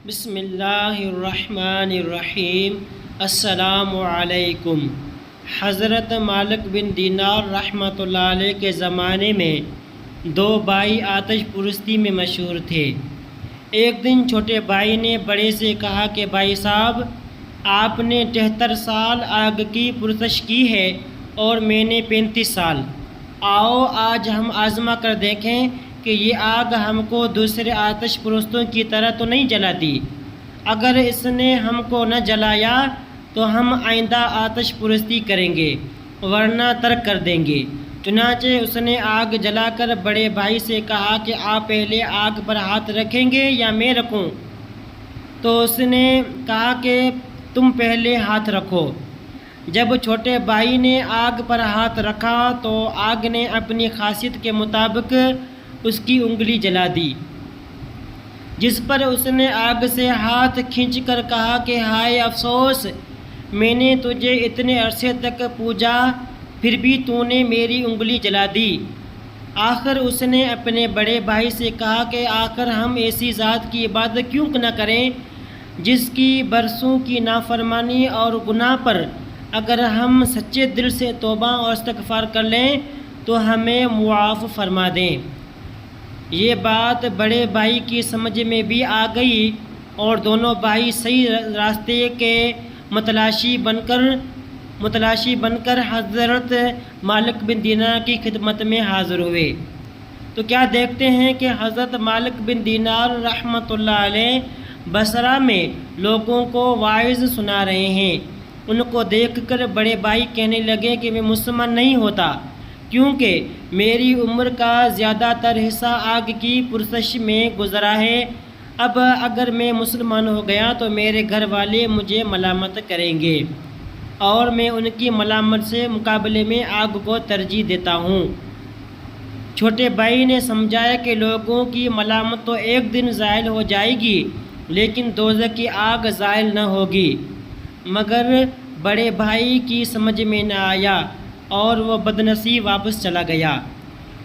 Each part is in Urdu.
بسم اللہ الرحمن الرحیم۔ السلام علیکم۔ حضرت مالک بن دینار رحمۃ اللہ علیہ کے زمانے میں دو بھائی آتش پرستی میں مشہور تھے۔ ایک دن چھوٹے بھائی نے بڑے سے کہا کہ بھائی صاحب، آپ نے 73 سال آگ کی پرستش کی ہے اور میں نے 35 سال۔ آؤ آج ہم آزما کر دیکھیں کہ یہ آگ ہم کو دوسرے آتش پرستوں کی طرح تو نہیں جلاتی۔ اگر اس نے ہم کو نہ جلایا تو ہم آئندہ آتش پرستی کریں گے، ورنہ ترک کر دیں گے۔ چنانچہ اس نے آگ جلا کر بڑے بھائی سے کہا کہ آپ پہلے آگ پر ہاتھ رکھیں گے یا میں رکھوں؟ تو اس نے کہا کہ تم پہلے ہاتھ رکھو۔ جب چھوٹے بھائی نے آگ پر ہاتھ رکھا تو آگ نے اپنی خاصیت کے مطابق اس کی انگلی جلا دی، جس پر اس نے آگ سے ہاتھ کھینچ کر کہا کہ ہائے افسوس، میں نے تجھے اتنے عرصے تک پوجا پھر بھی تو نے میری انگلی جلا دی۔ آخر اس نے اپنے بڑے بھائی سے کہا کہ آخر ہم ایسی ذات کی عبادت کیوں نہ کریں جس کی برسوں کی نافرمانی اور گناہ پر اگر ہم سچے دل سے توبہ اور استغفار کر لیں تو ہمیں معاف فرما دیں۔ یہ بات بڑے بھائی کی سمجھ میں بھی آ گئی اور دونوں بھائی صحیح راستے کے متلاشی بن کر حضرت مالک بن دینار کی خدمت میں حاضر ہوئے۔ تو کیا دیکھتے ہیں کہ حضرت مالک بن دینار رحمۃ اللہ علیہ بصرہ میں لوگوں کو واعظ سنا رہے ہیں۔ ان کو دیکھ کر بڑے بھائی کہنے لگے کہ میں مسلمان نہیں ہوتا، کیونکہ میری عمر کا زیادہ تر حصہ آگ کی پرستش میں گزرا ہے۔ اب اگر میں مسلمان ہو گیا تو میرے گھر والے مجھے ملامت کریں گے، اور میں ان کی ملامت سے مقابلے میں آگ کو ترجیح دیتا ہوں۔ چھوٹے بھائی نے سمجھایا کہ لوگوں کی ملامت تو ایک دن زائل ہو جائے گی، لیکن دوزخ کی آگ زائل نہ ہوگی۔ مگر بڑے بھائی کی سمجھ میں نہ آیا اور وہ بدنصیب واپس چلا گیا۔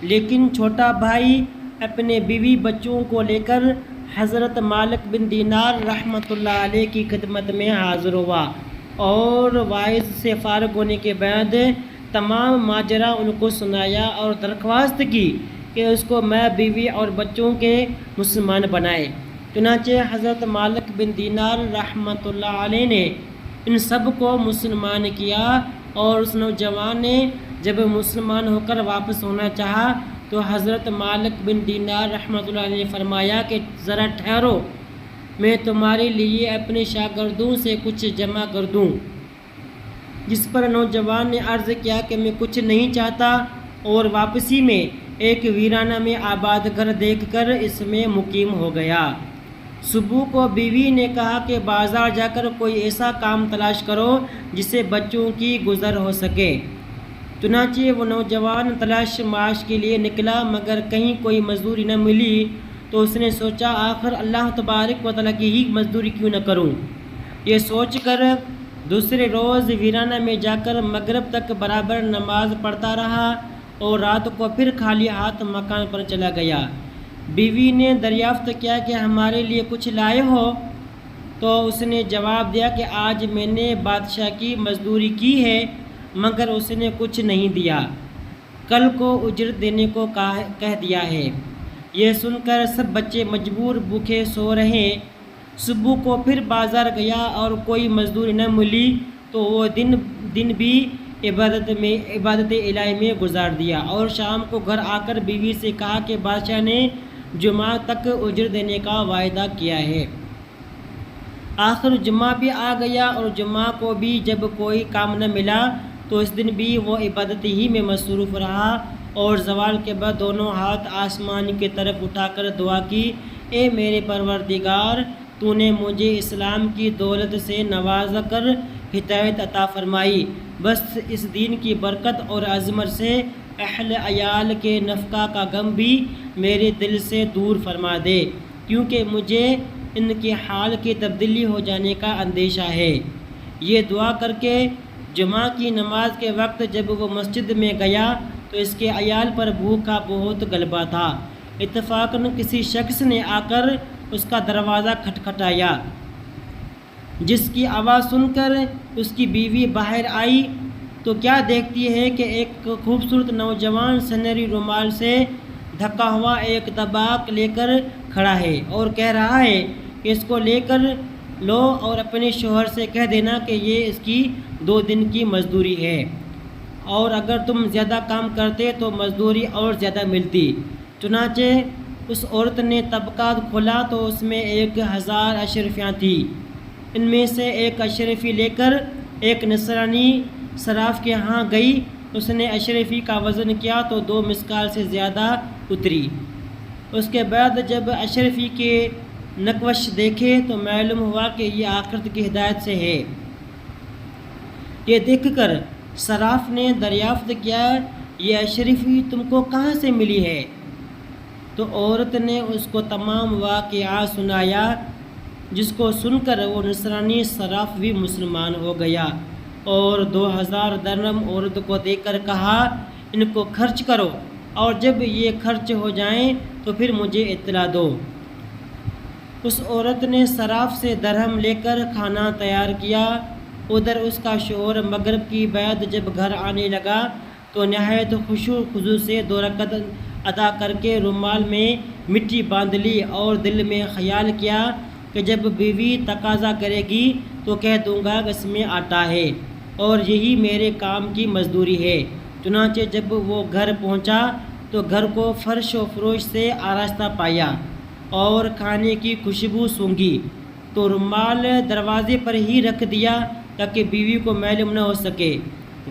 لیکن چھوٹا بھائی اپنے بیوی بچوں کو لے کر حضرت مالک بن دینار رحمۃ اللہ علیہ کی خدمت میں حاضر ہوا اور واعظ سے فارغ ہونے کے بعد تمام ماجرا ان کو سنایا اور درخواست کی کہ اس کو میں بیوی اور بچوں کے مسلمان بنائے۔ چنانچہ حضرت مالک بن دینار رحمۃ اللہ علیہ نے ان سب کو مسلمان کیا، اور اس نوجوان نے جب مسلمان ہو کر واپس ہونا چاہا تو حضرت مالک بن دینار رحمۃ اللہ علیہ نے فرمایا کہ ذرا ٹھہرو، میں تمہارے لیے اپنے شاگردوں سے کچھ جمع کر دوں۔ جس پر نوجوان نے عرض کیا کہ میں کچھ نہیں چاہتا، اور واپسی میں ایک ویرانہ میں آباد گھر دیکھ کر اس میں مقیم ہو گیا۔ صبح کو بیوی نے کہا کہ بازار جا کر کوئی ایسا کام تلاش کرو جس سے بچوں کی گزر ہو سکے۔ چنانچہ وہ نوجوان تلاش معاش کے لیے نکلا، مگر کہیں کوئی مزدوری نہ ملی تو اس نے سوچا آخر اللہ تبارک و تعالیٰ کی ہی مزدوری کیوں نہ کروں۔ یہ سوچ کر دوسرے روز ویرانہ میں جا کر مغرب تک برابر نماز پڑھتا رہا اور رات کو پھر خالی ہاتھ مکان پر چلا گیا۔ بیوی نے دریافت کیا کہ ہمارے لیے کچھ لائے ہو؟ تو اس نے جواب دیا کہ آج میں نے بادشاہ کی مزدوری کی ہے، مگر اس نے کچھ نہیں دیا، کل کو اجرت دینے کو کہہ دیا ہے۔ یہ سن کر سب بچے مجبور بھوکے سو رہے۔ صبح کو پھر بازار گیا اور کوئی مزدوری نہ ملی تو وہ دن بھی عبادت الہی میں گزار دیا، اور شام کو گھر آ کر بیوی سے کہا کہ بادشاہ نے جمعہ تک اجرت دینے کا وعدہ کیا ہے۔ آخر جمعہ بھی آ گیا، اور جمعہ کو بھی جب کوئی کام نہ ملا تو اس دن بھی وہ عبادت ہی میں مصروف رہا، اور زوال کے بعد دونوں ہاتھ آسمان کی طرف اٹھا کر دعا کی، اے میرے پروردگار، تو نے مجھے اسلام کی دولت سے نواز کر ہدایت عطا فرمائی، بس اس دین کی برکت اور عظمت سے اہل عیال کے نفقہ کا غم بھی میرے دل سے دور فرما دے، کیونکہ مجھے ان کے حال کی تبدیلی ہو جانے کا اندیشہ ہے۔ یہ دعا کر کے جمعہ کی نماز کے وقت جب وہ مسجد میں گیا تو اس کے عیال پر بھوک کا بہت غلبہ تھا۔ اتفاقاً کسی شخص نے آ کر اس کا دروازہ کھٹکھٹایا، جس کی آواز سن کر اس کی بیوی باہر آئی تو کیا دیکھتی ہے کہ ایک خوبصورت نوجوان سنہری رومال سے ڈھکا ہوا ایک طباق لے کر کھڑا ہے اور کہہ رہا ہے کہ اس کو لے کر لو اور اپنے شوہر سے کہہ دینا کہ یہ اس کی 2 دن کی مزدوری ہے، اور اگر تم زیادہ کام کرتے تو مزدوری اور زیادہ ملتی۔ چنانچہ اس عورت نے طبقات کھولا تو اس میں 1000 اشرفیاں تھیں۔ ان میں سے ایک اشرفی لے کر ایک نصرانی صراف کے ہاں گئی۔ اس نے اشرفی کا وزن کیا تو 2 مسکال سے زیادہ اتری۔ اس کے بعد جب اشرفی کے نقوش دیکھے تو معلوم ہوا کہ یہ آخرت کی ہدایت سے ہے۔ یہ دیکھ کر صراف نے دریافت کیا، یہ اشرفی تم کو کہاں سے ملی ہے؟ تو عورت نے اس کو تمام واقعات سنایا، جس کو سن کر وہ نصرانی صراف بھی مسلمان ہو گیا اور 2000 درہم عورت کو دے کر کہا، ان کو خرچ کرو اور جب یہ خرچ ہو جائیں تو پھر مجھے اطلاع دو۔ اس عورت نے صراف سے درہم لے کر کھانا تیار کیا۔ ادھر اس کا شوہر مغرب کی بعد جب گھر آنے لگا تو نہایت خشوع و خضوع سے 2 رکعت ادا کر کے رومال میں مٹی باندھ لی اور دل میں خیال کیا کہ جب بیوی تقاضا کرے گی تو کہہ دوں گا کہ اس میں آٹا ہے اور یہی میرے کام کی مزدوری ہے۔ چنانچہ جب وہ گھر پہنچا تو گھر کو فرش و فروش سے آراستہ پایا اور کھانے کی خوشبو سونگھی، تو رومال دروازے پر ہی رکھ دیا تاکہ بیوی کو معلوم نہ ہو سکے۔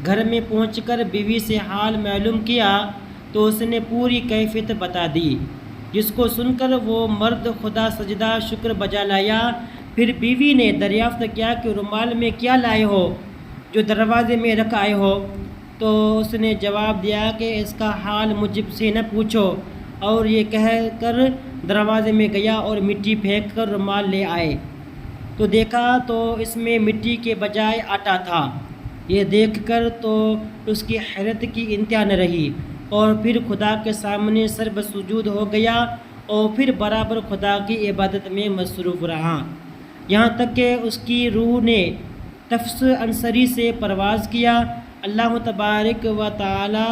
گھر میں پہنچ کر بیوی سے حال معلوم کیا تو اس نے پوری کیفیت بتا دی، جس کو سن کر وہ مرد خدا سجدہ شکر بجا لایا۔ پھر بیوی نے دریافت کیا کہ رومال میں کیا لائے ہو جو دروازے میں رکھ آئے ہو؟ تو اس نے جواب دیا کہ اس کا حال مجھ سے نہ پوچھو، اور یہ کہہ کر دروازے میں گیا اور مٹی پھینک کر رومال لے آئے تو دیکھا تو اس میں مٹی کے بجائے آٹا تھا۔ یہ دیکھ کر تو اس کی حیرت کی انتہا نہ رہی اور پھر خدا کے سامنے سر بسجود ہو گیا اور پھر برابر خدا کی عبادت میں مصروف رہا، یہاں تک کہ اس کی روح نے نفس انصری سے پرواز کیا۔ اللہ تبارک و تعالی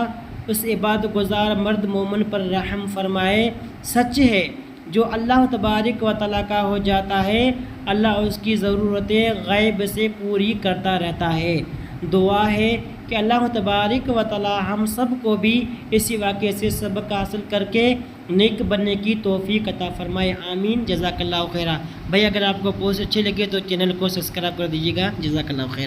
اس عبادت گزار مرد مومن پر رحم فرمائے۔ سچ ہے جو اللہ تبارک و تعالی کا ہو جاتا ہے، اللہ اس کی ضرورتیں غیب سے پوری کرتا رہتا ہے۔ دعا ہے کہ اللہ تبارک و تعالی ہم سب کو بھی اسی واقعے سے سبق حاصل کر کے نیک بننے کی توفیق عطا فرمائے، آمین۔ جزاک اللہ خیرہ۔ بھائی اگر آپ کو پوسٹ اچھے لگے تو چینل کو سبسکرائب کر دیجیے گا۔ جزاک اللہ خیر۔